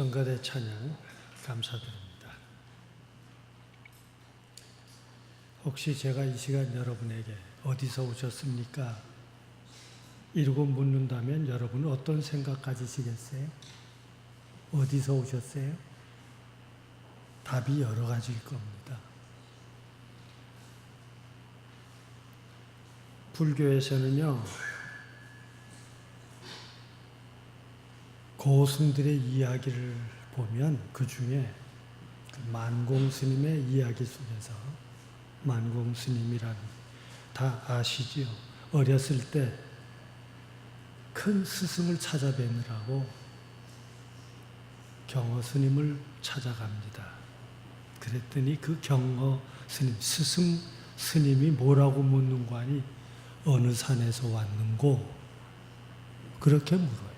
성가대 찬양 감사드립니다. 혹시 제가 이 시간 여러분에게 어디서 오셨습니까? 이러고 묻는다면 여러분은 어떤 생각 가지시겠어요? 어디서 오셨어요? 답이 여러 가지일 겁니다. 불교에서는요, 고승들의 이야기를 보면 그 중에 만공 스님의 이야기 속에서 만공 스님이란 다 아시지요? 어렸을 때 큰 스승을 찾아뵈느라고 경허 스님을 찾아갑니다. 그랬더니 그 경허 스님, 스승 스님이 뭐라고 묻는 거 아니? 어느 산에서 왔는고? 그렇게 물어요.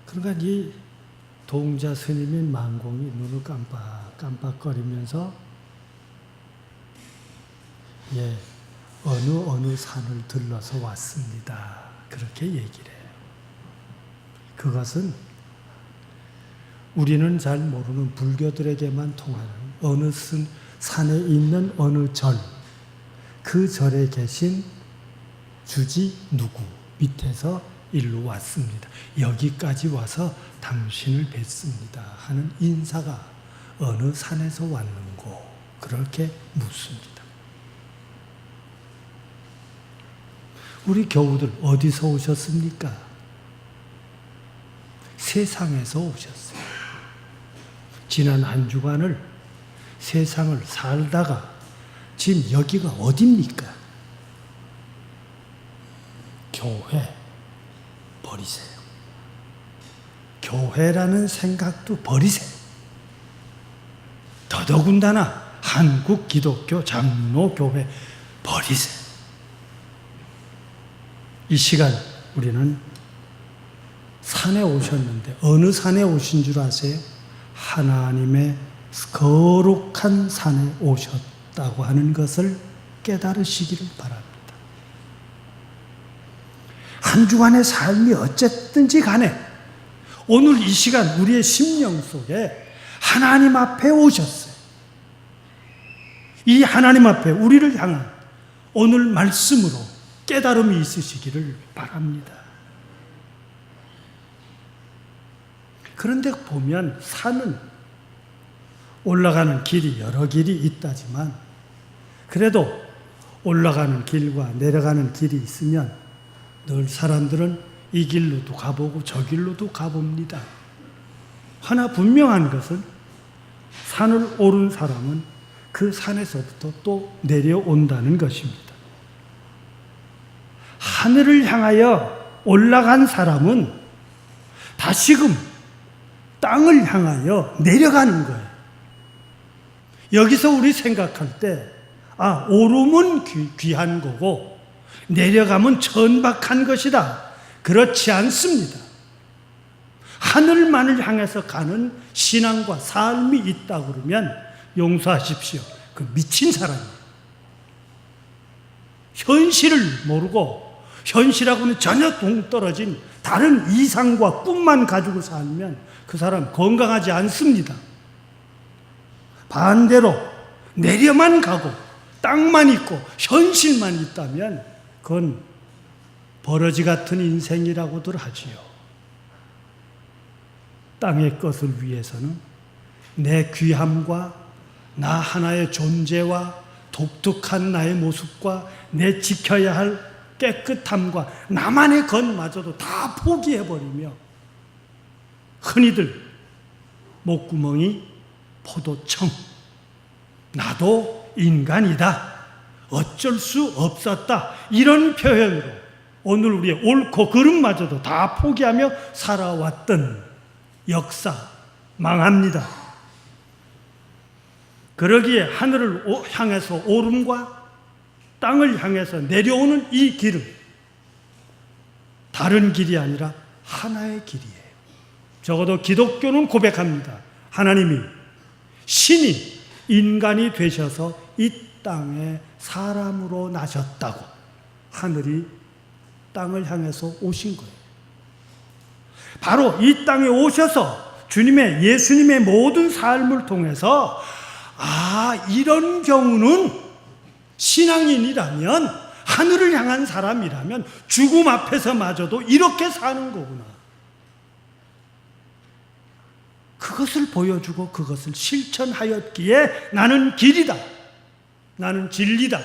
그러니까 이 동자 스님인 만공이 눈을 깜빡깜빡거리면서 어느 산을 들러서 왔습니다. 그렇게 얘기를 해요. 그것은 우리는 잘 모르는 불교들에게만 통하는 어느 산에 있는 어느 절, 그 절에 계신 주지 누구 밑에서 일로 왔습니다. 여기까지 와서 당신을 뵙습니다 하는 인사가 어느 산에서 왔는고 그렇게 묻습니다. 우리 교우들 어디서 오셨습니까? 세상에서 오셨어요. 지난 한 주간을 세상을 살다가 지금 여기가 어디입니까? 교회 버리세요. 교회라는 생각도 버리세요. 더더군다나 한국 기독교 장로교회 버리세요. 이 시간 우리는 산에 오셨는데 어느 산에 오신 줄 아세요? 하나님의 거룩한 산에 오셨다고 하는 것을 깨달으시기를 바랍니다. 한 주간의 삶이 어쨌든지 간에 오늘 이 시간 우리의 심령 속에 하나님 앞에 오셨어요. 이 하나님 앞에 우리를 향한 오늘 말씀으로 깨달음이 있으시기를 바랍니다. 그런데 보면 산은 올라가는 길이 여러 길이 있다지만 그래도 올라가는 길과 내려가는 길이 있으면 늘 사람들은 이 길로도 가보고 저 길로도 가봅니다. 하나 분명한 것은 산을 오른 사람은 그 산에서부터 또 내려온다는 것입니다. 하늘을 향하여 올라간 사람은 다시금 땅을 향하여 내려가는 거예요. 여기서 우리 생각할 때 오름은 귀한 거고 내려가면 천박한 것이다. 그렇지 않습니다. 하늘만을 향해서 가는 신앙과 삶이 있다고 그러면 용서하십시오. 그 미친 사람이에요. 현실을 모르고 현실하고는 전혀 동떨어진 다른 이상과 꿈만 가지고 살면 그 사람 건강하지 않습니다. 반대로 내려만 가고 땅만 있고 현실만 있다면 그건 버러지 같은 인생이라고들 하지요. 땅의 것을 위해서는 내 귀함과 나 하나의 존재와 독특한 나의 모습과 내 지켜야 할 깨끗함과 나만의 것마저도 다 포기해버리며 흔히들 목구멍이 포도청, 나도 인간이다, 어쩔 수 없었다, 이런 표현으로 오늘 우리의 옳고 그름마저도 다 포기하며 살아왔던 역사 망합니다. 그러기에 하늘을 향해서 오름과 땅을 향해서 내려오는 이 길은 다른 길이 아니라 하나의 길이에요. 적어도 기독교는 고백합니다. 하나님이 신이 인간이 되셔서 이 땅에 사람으로 나셨다고 하늘이 땅을 향해서 오신 거예요. 바로 이 땅에 오셔서 예수님의 모든 삶을 통해서 이런 경우는 신앙인이라면, 하늘을 향한 사람이라면 죽음 앞에서마저도 이렇게 사는 거구나. 그것을 보여주고 그것을 실천하였기에 나는 길이다, 나는 진리다,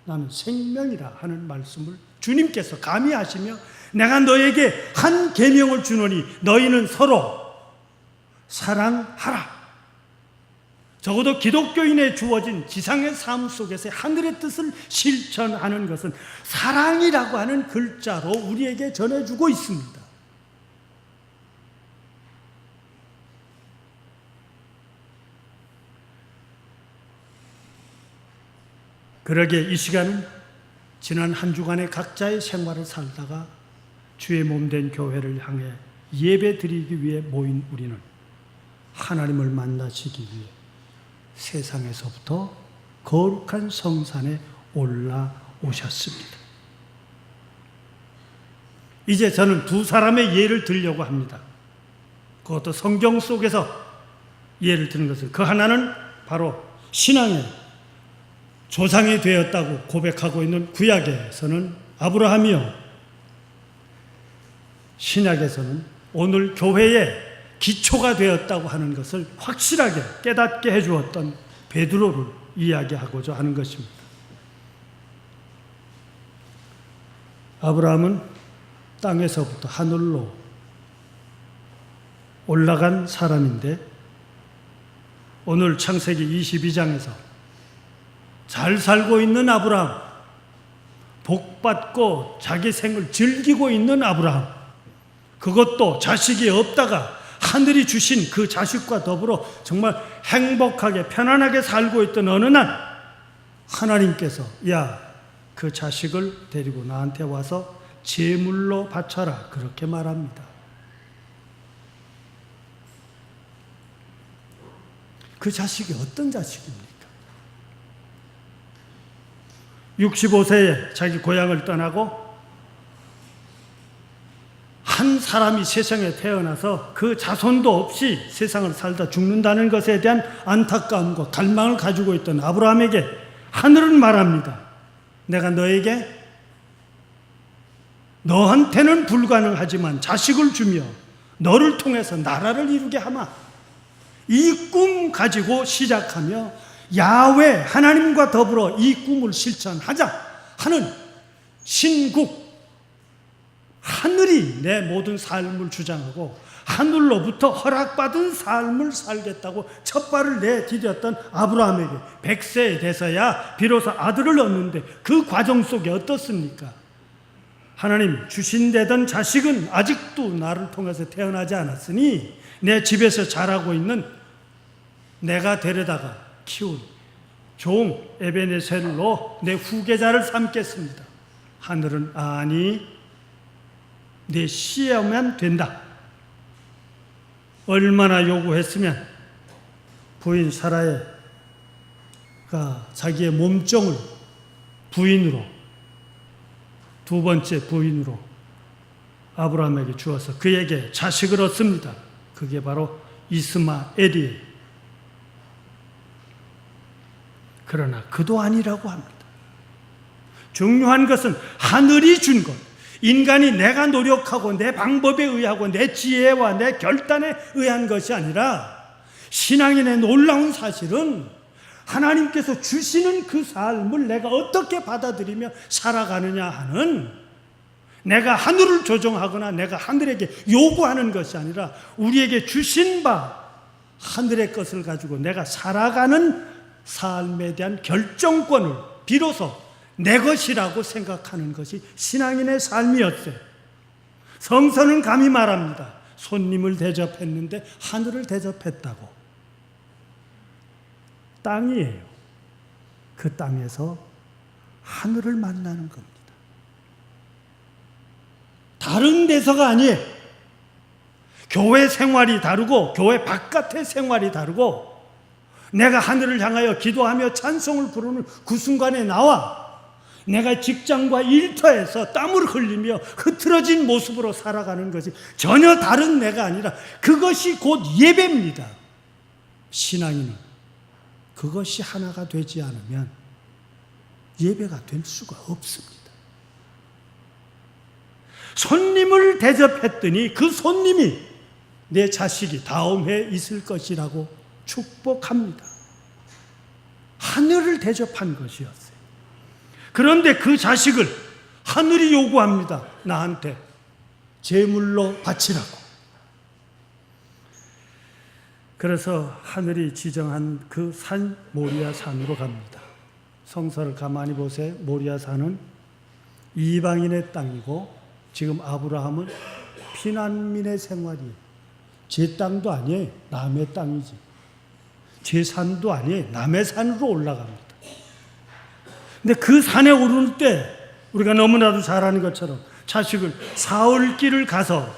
나는 생명이라 하는 말씀을 주님께서 감히 하시며, 내가 너에게 한 계명을 주노니 너희는 서로 사랑하라. 적어도 기독교인에 주어진 지상의 삶 속에서 하늘의 뜻을 실천하는 것은 사랑이라고 하는 글자로 우리에게 전해주고 있습니다. 그러기에 이 시간은 지난 한 주간의 각자의 생활을 살다가 주의 몸된 교회를 향해 예배 드리기 위해 모인 우리는 하나님을 만나시기 위해 세상에서부터 거룩한 성산에 올라오셨습니다. 이제 저는 두 사람의 예를 들려고 합니다. 그것도 성경 속에서 예를 드는 것은, 그 하나는 바로 신앙의 조상이 되었다고 고백하고 있는 구약에서는 아브라함이요, 신약에서는 오늘 교회의 기초가 되었다고 하는 것을 확실하게 깨닫게 해주었던 베드로를 이야기하고자 하는 것입니다. 아브라함은 땅에서부터 하늘로 올라간 사람인데, 오늘 창세기 22장에서 잘 살고 있는 아브라함, 복받고 자기 생을 즐기고 있는 아브라함, 그것도 자식이 없다가 하늘이 주신 그 자식과 더불어 정말 행복하게 편안하게 살고 있던 어느 날 하나님께서 그 자식을 데리고 나한테 와서 제물로 바쳐라, 그렇게 말합니다. 그 자식이 어떤 자식입니까? 65세에 자기 고향을 떠나고 한 사람이 세상에 태어나서 그 자손도 없이 세상을 살다 죽는다는 것에 대한 안타까움과 갈망을 가지고 있던 아브라함에게 하늘은 말합니다. 내가 너한테는 불가능하지만 자식을 주며 너를 통해서 나라를 이루게 하마. 이 꿈 가지고 시작하며 야훼 하나님과 더불어 이 꿈을 실천하자 하는 신국, 하늘이 내 모든 삶을 주장하고 하늘로부터 허락받은 삶을 살겠다고 첫 발을 내디뎠던 아브라함에게 100세에 돼서야 비로소 아들을 얻는데, 그 과정 속에 어떻습니까? 하나님 주신다던 자식은 아직도 나를 통해서 태어나지 않았으니 내 집에서 자라고 있는 내가 데려다가 키운 종 에베네셀로 내 후계자를 삼겠습니다. 하늘은 아니, 내 씨여만 된다. 얼마나 요구했으면 부인 사라가 자기의 몸종을 부인으로, 두 번째 부인으로 아브라함에게 주어서 그에게 자식을 얻습니다. 그게 바로 이스마엘이에요. 그러나 그도 아니라고 합니다. 중요한 것은 하늘이 준 것, 인간이 내가 노력하고 내 방법에 의하고 내 지혜와 내 결단에 의한 것이 아니라, 신앙인의 놀라운 사실은 하나님께서 주시는 그 삶을 내가 어떻게 받아들이며 살아가느냐 하는, 내가 하늘을 조종하거나 내가 하늘에게 요구하는 것이 아니라 우리에게 주신 바 하늘의 것을 가지고 내가 살아가는 삶에 대한 결정권을 비로소 내 것이라고 생각하는 것이 신앙인의 삶이었어요. 성서는 감히 말합니다. 손님을 대접했는데 하늘을 대접했다고. 땅이에요. 그 땅에서 하늘을 만나는 겁니다. 다른 데서가 아니에요. 교회 생활이 다르고 교회 바깥의 생활이 다르고, 내가 하늘을 향하여 기도하며 찬송을 부르는 그 순간에 나와 내가 직장과 일터에서 땀을 흘리며 흐트러진 모습으로 살아가는 것이 전혀 다른 내가 아니라 그것이 곧 예배입니다. 신앙인은 그것이 하나가 되지 않으면 예배가 될 수가 없습니다. 손님을 대접했더니 그 손님이 내 자식이 다음 해에 있을 것이라고 축복합니다. 하늘을 대접한 것이었어요. 그런데 그 자식을 하늘이 요구합니다. 나한테 제물로 바치라고. 그래서 하늘이 지정한 그 산 모리아 산으로 갑니다. 성서를 가만히 보세요. 모리아 산은 이방인의 땅이고 지금 아브라함은 피난민의 생활이에요. 제 땅도 아니에요. 남의 땅이지. 제 산도 아니에요. 남의 산으로 올라갑니다. 근데 그 산에 오를 때 우리가 너무나도 잘 아는 것처럼 자식을 사흘길을 가서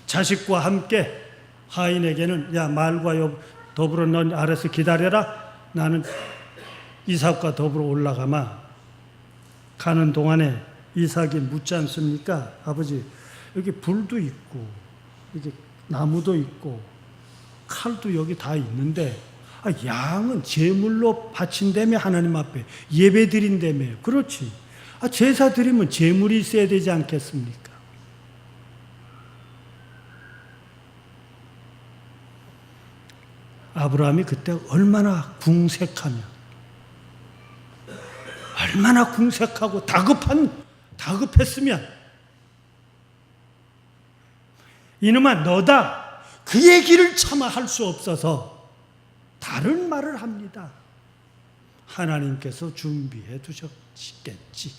자식과 함께 하인에게는 야 말과 더불어 넌 아래서 기다려라. 나는 이삭과 더불어 올라가마. 가는 동안에 이삭이 묻지 않습니까? 아버지 여기 불도 있고 이게 나무도 있고 칼도 여기 다 있는데 양은 제물로 바친다며 하나님 앞에 예배 드린다며. 그렇지. 제사 드리면 제물이 있어야 되지 않겠습니까? 아브라함이 그때 얼마나 궁색하고 다급했으면 이놈아 너다 그 얘기를 차마 할 수 없어서 다른 말을 합니다. 하나님께서 준비해 두셨겠지.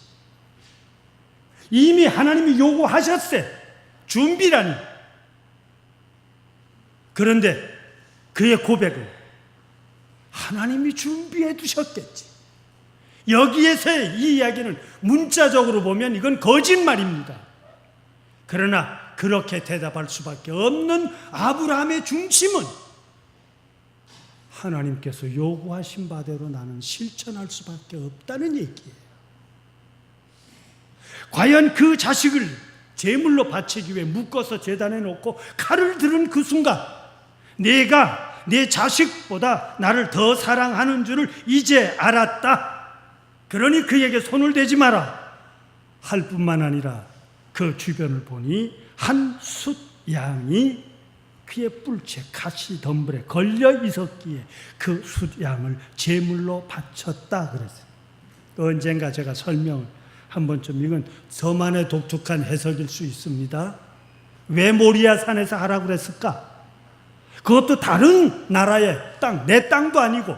이미 하나님이 요구하셨어요. 준비라니. 그런데 그의 고백은 하나님이 준비해 두셨겠지. 여기에서의 이 이야기는 문자적으로 보면 이건 거짓말입니다. 그러나 그렇게 대답할 수밖에 없는 아브라함의 중심은 하나님께서 요구하신 바대로 나는 실천할 수밖에 없다는 얘기예요. 과연 그 자식을 제물로 바치기 위해 묶어서 제단에 놓고 칼을 들은 그 순간 내가 내 자식보다 나를 더 사랑하는 줄을 이제 알았다. 그러니 그에게 손을 대지 마라 할 뿐만 아니라 그 주변을 보니 한 숫 양이 그의 뿔째 가시덤불에 걸려 있었기에 그 숫 양을 제물로 바쳤다 그랬어요. 언젠가 제가 설명을 한 번쯤, 이건 저만의 독특한 해석일 수 있습니다. 왜 모리아 산에서 하라고 그랬을까? 그것도 다른 나라의 땅, 내 땅도 아니고.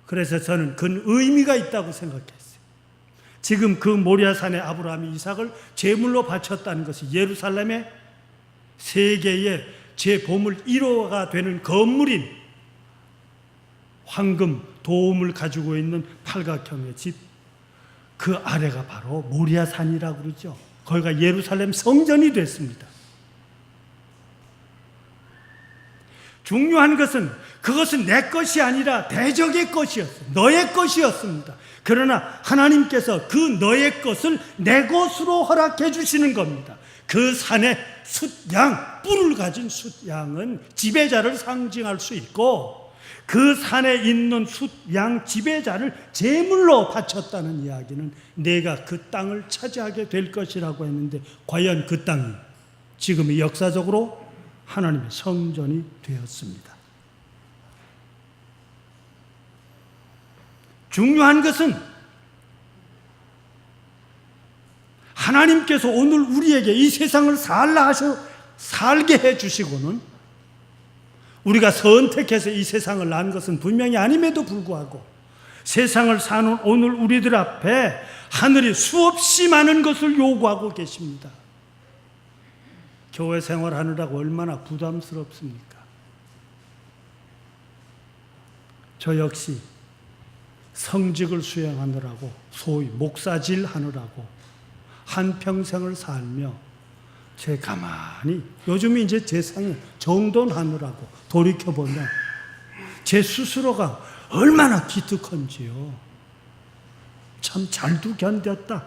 그래서 저는 그 의미가 있다고 생각했어요. 지금 그 모리아 산에 아브라함이 이삭을 제물로 바쳤다는 것이 예루살렘의 세계의 제보물 1호가 되는 건물인 황금 도움을 가지고 있는 팔각형의 집, 그 아래가 바로 모리아 산이라고 그러죠. 거기가 예루살렘 성전이 됐습니다. 중요한 것은 그것은 내 것이 아니라 대적의 것이었어요. 너의 것이었습니다. 그러나 하나님께서 그 너의 것을 내 것으로 허락해 주시는 겁니다. 그 산에 숫양, 뿔을 가진 숫양은 지배자를 상징할 수 있고 그 산에 있는 숫양 지배자를 제물로 바쳤다는 이야기는 내가 그 땅을 차지하게 될 것이라고 했는데, 과연 그 땅이 지금 역사적으로 하나님의 성전이 되었습니다. 중요한 것은 하나님께서 오늘 우리에게 이 세상을 살게 해주시고는 우리가 선택해서 이 세상을 난 것은 분명히 아님에도 불구하고 세상을 사는 오늘 우리들 앞에 하늘이 수없이 많은 것을 요구하고 계십니다. 교회 생활하느라고 얼마나 부담스럽습니까? 저 역시 성직을 수행하느라고, 소위 목사질 하느라고 한평생을 살며 제 가만히, 요즘에 이제 세상에 정돈하느라고 돌이켜보면 제 스스로가 얼마나 기특한지요. 참 잘도 견뎠다.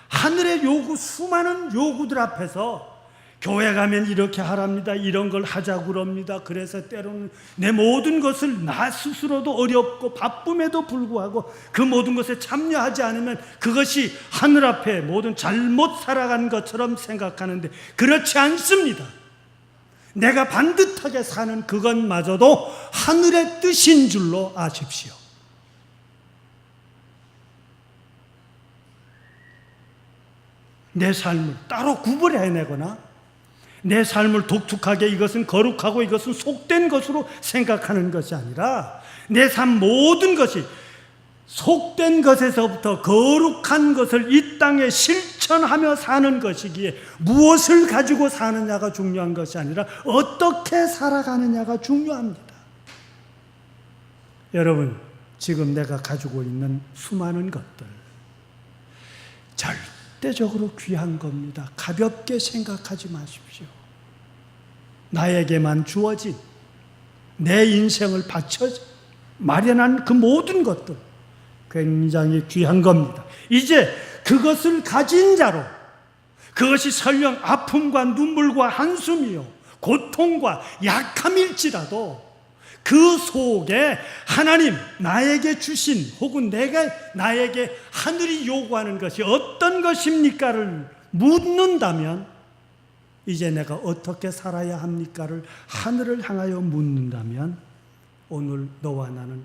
하늘의 요구, 수많은 요구들 앞에서 교회 가면 이렇게 하랍니다. 이런 걸 하자고 그럽니다. 그래서 때로는 내 모든 것을 나 스스로도 어렵고 바쁨에도 불구하고 그 모든 것에 참여하지 않으면 그것이 하늘 앞에 모든 잘못 살아간 것처럼 생각하는데 그렇지 않습니다. 내가 반듯하게 사는 그것마저도 하늘의 뜻인 줄로 아십시오. 내 삶을 따로 구분해내거나 내 삶을 독특하게 이것은 거룩하고 이것은 속된 것으로 생각하는 것이 아니라 내 삶 모든 것이 속된 것에서부터 거룩한 것을 이 땅에 실천하며 사는 것이기에 무엇을 가지고 사느냐가 중요한 것이 아니라 어떻게 살아가느냐가 중요합니다. 여러분, 지금 내가 가지고 있는 수많은 것들 절대적으로 귀한 겁니다. 가볍게 생각하지 마십시오. 나에게만 주어진 내 인생을 바쳐 마련한 그 모든 것들 굉장히 귀한 겁니다. 이제 그것을 가진 자로 그것이 설령 아픔과 눈물과 한숨이요 고통과 약함일지라도 그 속에 하나님 나에게 주신 혹은 내가 나에게 하늘이 요구하는 것이 어떤 것입니까를 묻는다면 이제 내가 어떻게 살아야 합니까를 하늘을 향하여 묻는다면 오늘 너와 나는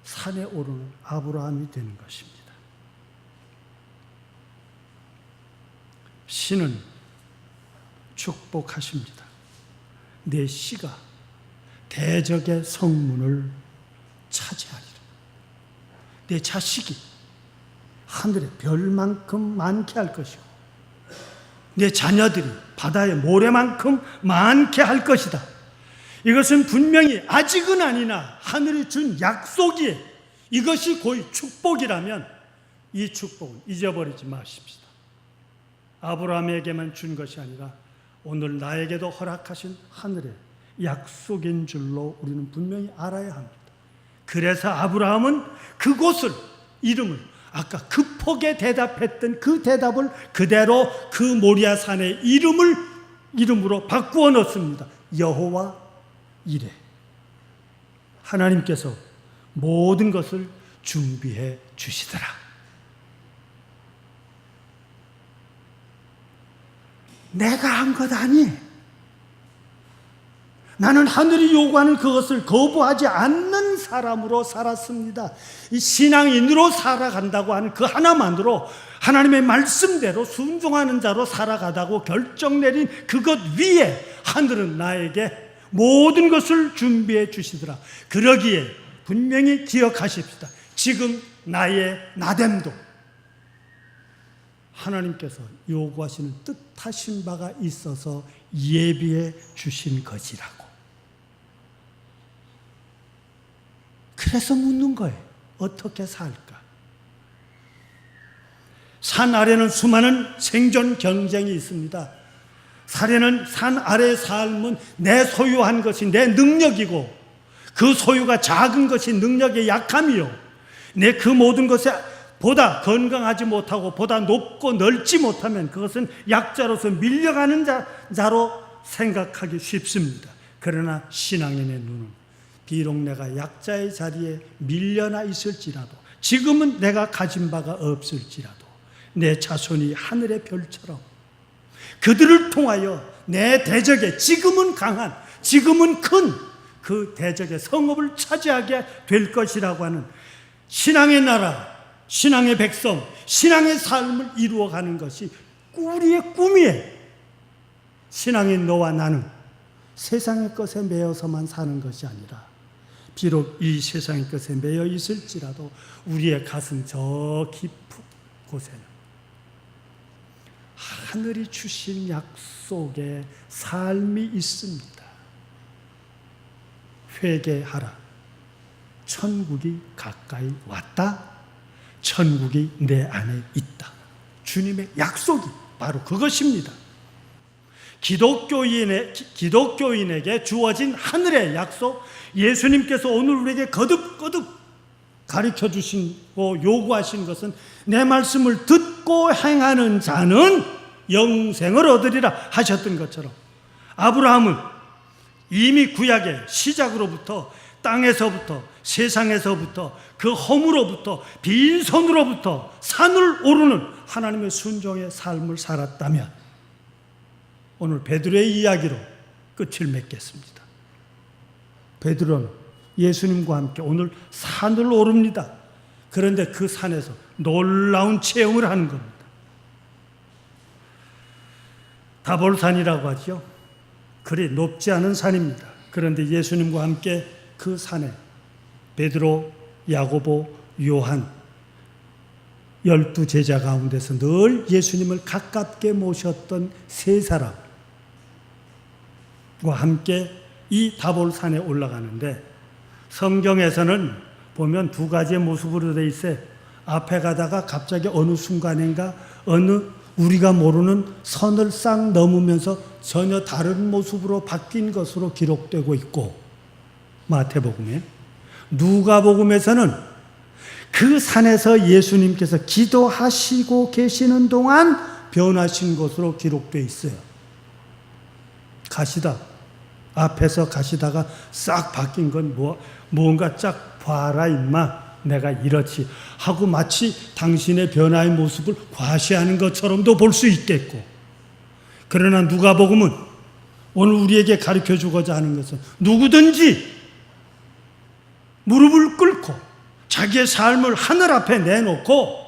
산에 오르는 아브라함이 되는 것입니다. 신은 축복하십니다. 내 씨가 대적의 성문을 차지하리라. 내 자식이 하늘의 별만큼 많게 할 것이고 내 자녀들이 바다의 모래만큼 많게 할 것이다. 이것은 분명히 아직은 아니나 하늘이 준 약속이에요. 이것이 고이 축복이라면 이 축복은 잊어버리지 마십시다. 아브라함에게만 준 것이 아니라 오늘 나에게도 허락하신 하늘의 약속인 줄로 우리는 분명히 알아야 합니다. 그래서 아브라함은 그곳을 이름을 아까 그 폭에 대답했던 그 대답을 그대로 그 모리아산의 이름으로 바꾸어 놓습니다. 여호와 이레. 하나님께서 모든 것을 준비해 주시더라. 내가 한 것 아니에요. 나는 하늘이 요구하는 그것을 거부하지 않는 사람으로 살았습니다. 이 신앙인으로 살아간다고 하는 그 하나만으로 하나님의 말씀대로 순종하는 자로 살아가다고 결정 내린 그것 위에 하늘은 나에게 모든 것을 준비해 주시더라. 그러기에 분명히 기억하십시다. 지금 나의 나됨도 하나님께서 요구하시는 뜻하신 바가 있어서 예비해 주신 것이라고. 그래서 묻는 거예요. 어떻게 살까? 산 아래는 수많은 생존 경쟁이 있습니다. 산 아래의 삶은 내 소유한 것이 내 능력이고 그 소유가 작은 것이 능력의 약함이요. 내 그 모든 것에 보다 건강하지 못하고 보다 높고 넓지 못하면 그것은 약자로서 밀려가는 자로 생각하기 쉽습니다. 그러나 신앙인의 눈은 비록 내가 약자의 자리에 밀려나 있을지라도 지금은 내가 가진 바가 없을지라도 내 자손이 하늘의 별처럼 그들을 통하여 내 대적에 지금은 강한 지금은 큰 그 대적의 성읍을 차지하게 될 것이라고 하는 신앙의 나라, 신앙의 백성, 신앙의 삶을 이루어가는 것이 우리의 꿈이에요. 신앙인 너와 나는 세상의 것에 매여서만 사는 것이 아니라 비록 이 세상의 것에 매여 있을지라도 우리의 가슴 저 깊은 곳에는 하늘이 주신 약속의 삶이 있습니다. 회개하라. 천국이 가까이 왔다. 천국이 내 안에 있다. 주님의 약속이 바로 그것입니다. 기독교인에게 주어진 하늘의 약속, 예수님께서 오늘 우리에게 거듭거듭 가르쳐 주시고 요구하신 것은 내 말씀을 듣고 행하는 자는 영생을 얻으리라 하셨던 것처럼, 아브라함은 이미 구약의 시작으로부터 땅에서부터 세상에서부터 그 허물로부터 빈손으로부터 산을 오르는 하나님의 순종의 삶을 살았다면 오늘 베드로의 이야기로 끝을 맺겠습니다. 베드로는 예수님과 함께 오늘 산을 오릅니다. 그런데 그 산에서 놀라운 체험을 하는 겁니다. 다볼산이라고 하죠. 그리 높지 않은 산입니다. 그런데 예수님과 함께 그 산에 베드로, 야고보, 요한 12제자 가운데서 늘 예수님을 가깝게 모셨던 세 사람과 함께 이 다볼산에 올라가는데, 성경에서는 보면 두 가지의 모습으로 되어 있어요. 앞에 가다가 갑자기 어느 순간인가 우리가 모르는 선을 싹 넘으면서 전혀 다른 모습으로 바뀐 것으로 기록되고 있고, 마태복음에, 누가복음에서는 그 산에서 예수님께서 기도하시고 계시는 동안 변하신 것으로 기록되어 있어요. 앞에서 가시다가 싹 바뀐 건 뭔가 쫙 봐라 임마, 내가 이렇지 하고 마치 당신의 변화의 모습을 과시하는 것처럼도 볼 수 있겠고, 그러나 누가복음은 오늘 우리에게 가르쳐 주고자 하는 것은 누구든지 무릎을 꿇고 자기의 삶을 하늘 앞에 내놓고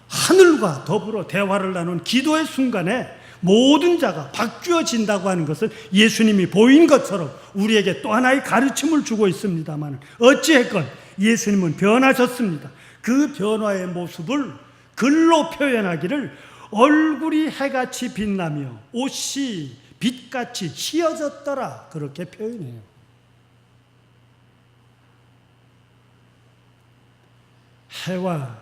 하늘과 더불어 대화를 나눈 기도의 순간에 모든 자가 바뀌어진다고 하는 것을 예수님이 보인 것처럼 우리에게 또 하나의 가르침을 주고 있습니다만, 어찌했건 예수님은 변하셨습니다. 그 변화의 모습을 글로 표현하기를 얼굴이 해같이 빛나며 옷이 빛같이 휘어졌더라, 그렇게 표현해요. 해와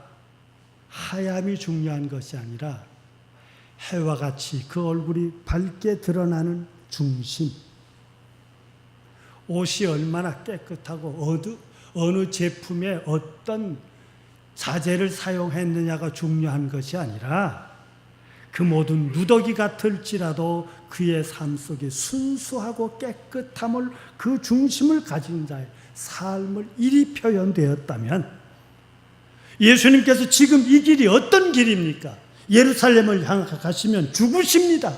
하얌이 중요한 것이 아니라 해와 같이 그 얼굴이 밝게 드러나는 중심, 옷이 얼마나 깨끗하고 어느 제품에 어떤 자재를 사용했느냐가 중요한 것이 아니라 그 모든 누더기 같을지라도 그의 삶 속에 순수하고 깨끗함을, 그 중심을 가진 자의 삶을 이리 표현되었다면, 예수님께서 지금 이 길이 어떤 길입니까? 예루살렘을 향해 가시면 죽으십니다.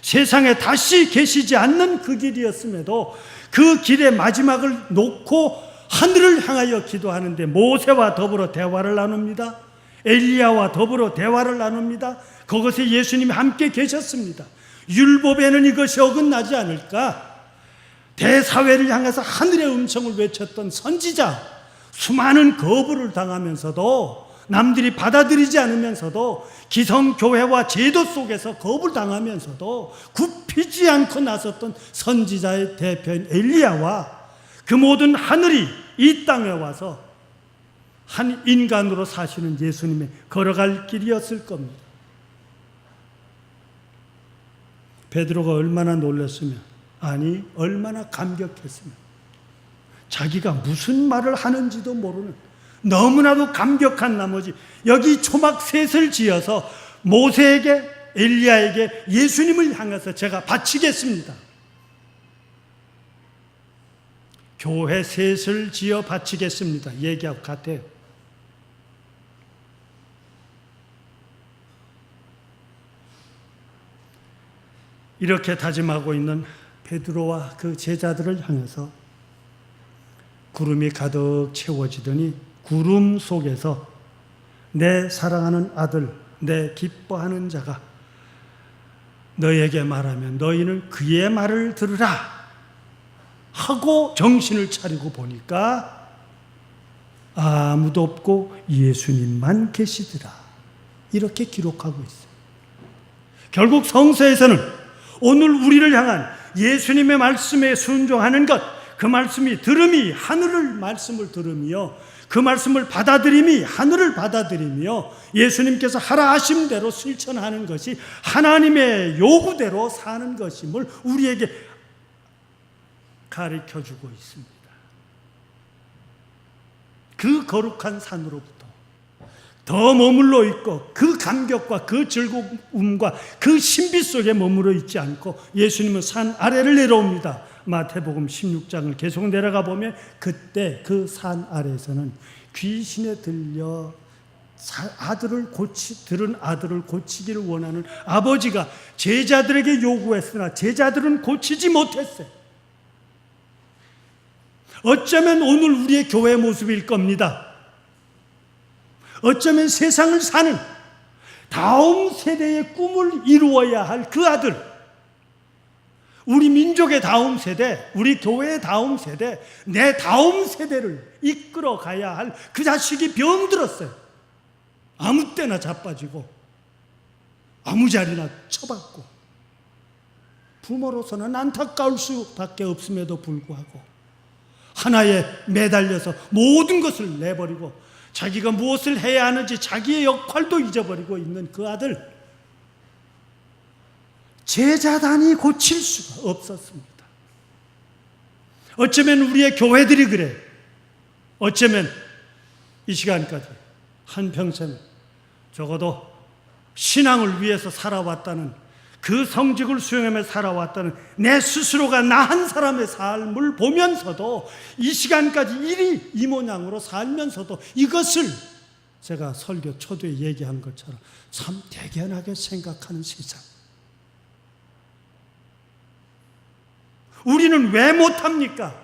세상에 다시 계시지 않는 그 길이었음에도 그 길의 마지막을 놓고 하늘을 향하여 기도하는데 모세와 더불어 대화를 나눕니다. 엘리야와 더불어 대화를 나눕니다. 그것에 예수님이 함께 계셨습니다. 율법에는 이것이 어긋나지 않을까? 대사회를 향해서 하늘의 음성을 외쳤던 선지자, 수많은 거부를 당하면서도, 남들이 받아들이지 않으면서도, 기성교회와 제도 속에서 거부를 당하면서도 굽히지 않고 나섰던 선지자의 대표인 엘리야와 그 모든 하늘이 이 땅에 와서 한 인간으로 사시는 예수님의 걸어갈 길이었을 겁니다. 베드로가 얼마나 놀랐으면, 아니 얼마나 감격했으면, 자기가 무슨 말을 하는지도 모르는, 너무나도 감격한 나머지 여기 초막셋을 지어서 모세에게, 엘리야에게 예수님을 향해서 제가 바치겠습니다, 교회 셋을 지어 바치겠습니다 얘기하고 같아요. 이렇게 다짐하고 있는 베드로와 그 제자들을 향해서 구름이 가득 채워지더니 구름 속에서 내 사랑하는 아들, 내 기뻐하는 자가 너에게 말하면 너희는 그의 말을 들으라 하고 정신을 차리고 보니까 아무도 없고 예수님만 계시더라, 이렇게 기록하고 있어요. 결국 성서에서는 오늘 우리를 향한 예수님의 말씀에 순종하는 것, 그 말씀이 들음이 하늘을 말씀을 들으며 그 말씀을 받아들임이 하늘을 받아들이며 예수님께서 하라 하신 대로 실천하는 것이 하나님의 요구대로 사는 것임을 우리에게 가르쳐주고 있습니다. 그 거룩한 산으로부터 더 머물러 있고 그 감격과 그 즐거움과 그 신비 속에 머물러 있지 않고 예수님은 산 아래를 내려옵니다. 마태복음 16장을 계속 내려가 보면 그때 그 산 아래에서는 귀신에 들려 들은 아들을 고치기를 원하는 아버지가 제자들에게 요구했으나 제자들은 고치지 못했어요. 어쩌면 오늘 우리의 교회 모습일 겁니다. 어쩌면 세상을 사는 다음 세대의 꿈을 이루어야 할 그 아들, 우리 민족의 다음 세대, 우리 교회의 다음 세대, 내 다음 세대를 이끌어 가야 할 그 자식이 병들었어요. 아무 때나 자빠지고 아무 자리나 쳐박고 부모로서는 안타까울 수밖에 없음에도 불구하고 하나에 매달려서 모든 것을 내버리고 자기가 무엇을 해야 하는지 자기의 역할도 잊어버리고 있는 그 아들, 제자단이 고칠 수가 없었습니다. 어쩌면 우리의 교회들이 그래. 어쩌면 이 시간까지 한평생 적어도 신앙을 위해서 살아왔다는, 그 성직을 수행하며 살아왔다는 내 스스로가 나 한 사람의 삶을 보면서도 이 시간까지 이리 이 모양으로 살면서도 이것을 제가 설교 초두에 얘기한 것처럼 참 대견하게 생각하는 세상. 우리는 왜 못합니까?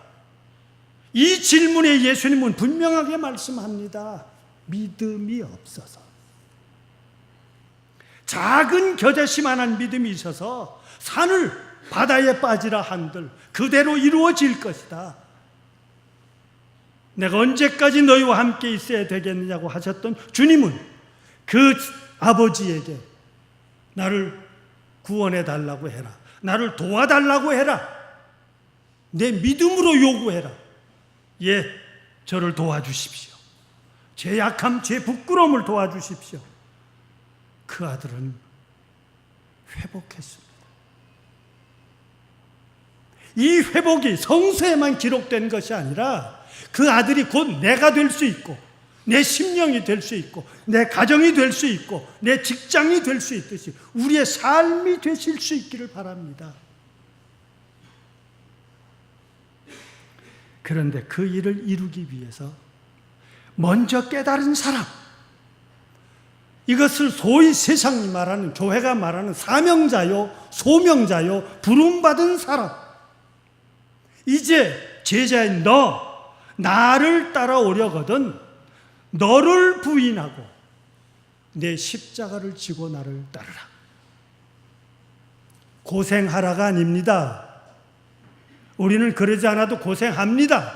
이 질문에 예수님은 분명하게 말씀합니다. 믿음이 없어서. 작은 겨자씨만한 믿음이 있어서 산을 바다에 빠지라 한들 그대로 이루어질 것이다. 내가 언제까지 너희와 함께 있어야 되겠느냐고 하셨던 주님은 그 아버지에게 나를 구원해 달라고 해라, 나를 도와달라고 해라, 내 믿음으로 요구해라. 예, 저를 도와주십시오. 제 약함, 제 부끄러움을 도와주십시오. 그 아들은 회복했습니다. 이 회복이 성서에만 기록된 것이 아니라 그 아들이 곧 내가 될 수 있고 내 심령이 될 수 있고 내 가정이 될 수 있고 내 직장이 될 수 있듯이 우리의 삶이 되실 수 있기를 바랍니다. 그런데 그 일을 이루기 위해서 먼저 깨달은 사람, 이것을 소위 세상이 말하는, 교회가 말하는 사명자요, 소명자요, 부름받은 사람, 이제 제자인 너, 나를 따라오려거든 너를 부인하고 내 십자가를 지고 나를 따르라. 고생하라가 아닙니다. 우리는 그러지 않아도 고생합니다.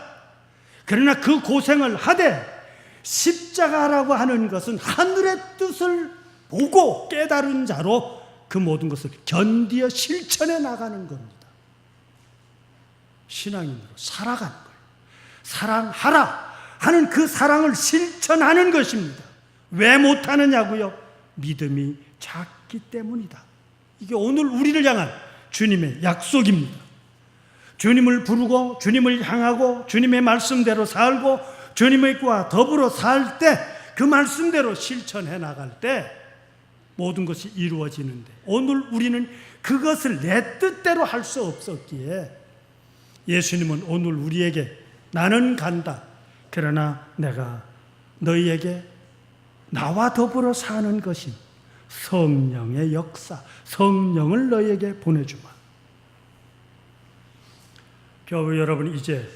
그러나 그 고생을 하되 십자가라고 하는 것은 하늘의 뜻을 보고 깨달은 자로 그 모든 것을 견디어 실천해 나가는 겁니다. 신앙인으로 살아가는 거예요. 사랑하라 하는 그 사랑을 실천하는 것입니다. 왜 못하느냐고요? 믿음이 작기 때문이다. 이게 오늘 우리를 향한 주님의 약속입니다. 주님을 부르고 주님을 향하고 주님의 말씀대로 살고 주님과 더불어 살 때, 그 말씀대로 실천해 나갈 때 모든 것이 이루어지는데 오늘 우리는 그것을 내 뜻대로 할 수 없었기에 예수님은 오늘 우리에게 나는 간다. 그러나 내가 너희에게 나와 더불어 사는 것인 성령의 역사, 성령을 너희에게 보내주마. 교회 여러분, 이제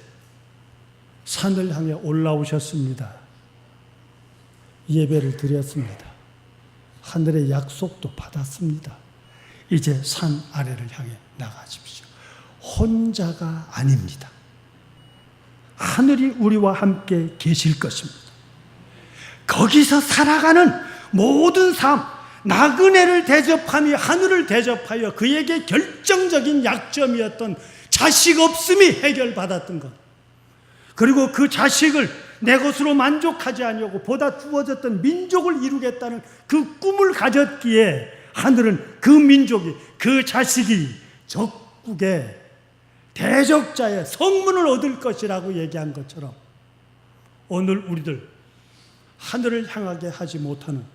산을 향해 올라오셨습니다. 예배를 드렸습니다. 하늘의 약속도 받았습니다. 이제 산 아래를 향해 나가십시오. 혼자가 아닙니다. 하늘이 우리와 함께 계실 것입니다. 거기서 살아가는 모든 삶, 나그네를 대접하며 하늘을 대접하여 그에게 결정적인 약점이었던 자식 없음이 해결받았던 것, 그리고 그 자식을 내 것으로 만족하지 아니하고 보다 주어졌던 민족을 이루겠다는 그 꿈을 가졌기에 하늘은 그 민족이, 그 자식이 적국의 대적자의 성문을 얻을 것이라고 얘기한 것처럼 오늘 우리들 하늘을 향하게 하지 못하는,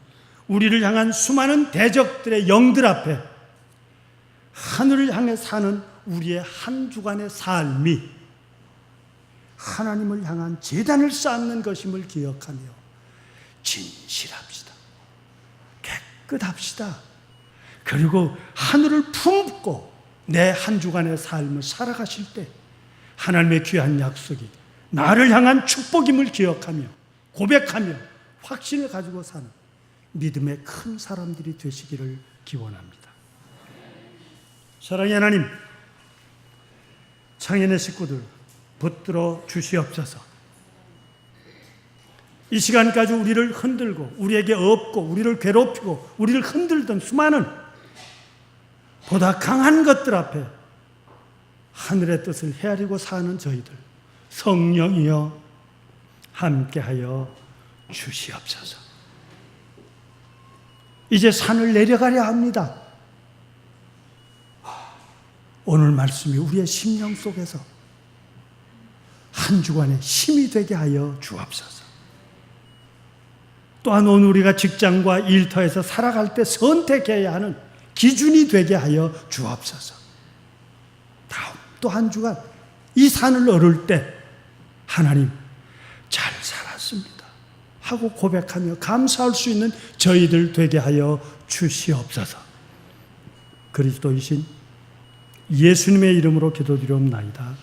우리를 향한 수많은 대적들의 영들 앞에 하늘을 향해 사는 우리의 한 주간의 삶이 하나님을 향한 제단을 쌓는 것임을 기억하며 진실합시다. 깨끗합시다. 그리고 하늘을 품고 내 한 주간의 삶을 살아가실 때 하나님의 귀한 약속이 나를 향한 축복임을 기억하며 고백하며 확신을 가지고 사는 믿음의 큰 사람들이 되시기를 기원합니다. 사랑의 하나님, 창현의 식구들 붙들어 주시옵소서. 이 시간까지 우리를 흔들고 우리에게 업고 우리를 괴롭히고 우리를 흔들던 수많은 보다 강한 것들 앞에 하늘의 뜻을 헤아리고 사는 저희들, 성령이여 함께하여 주시옵소서. 이제 산을 내려가려 합니다. 오늘 말씀이 우리의 심령 속에서 한 주간의 힘이 되게 하여 주옵소서. 또한 오늘 우리가 직장과 일터에서 살아갈 때 선택해야 하는 기준이 되게 하여 주옵소서. 다음 또 한 주간 이 산을 오를 때 하나님 잘 살았습니다 하고 고백하며 감사할 수 있는 저희들 되게 하여 주시옵소서. 그리스도이신 예수님의 이름으로 기도드리옵나이다.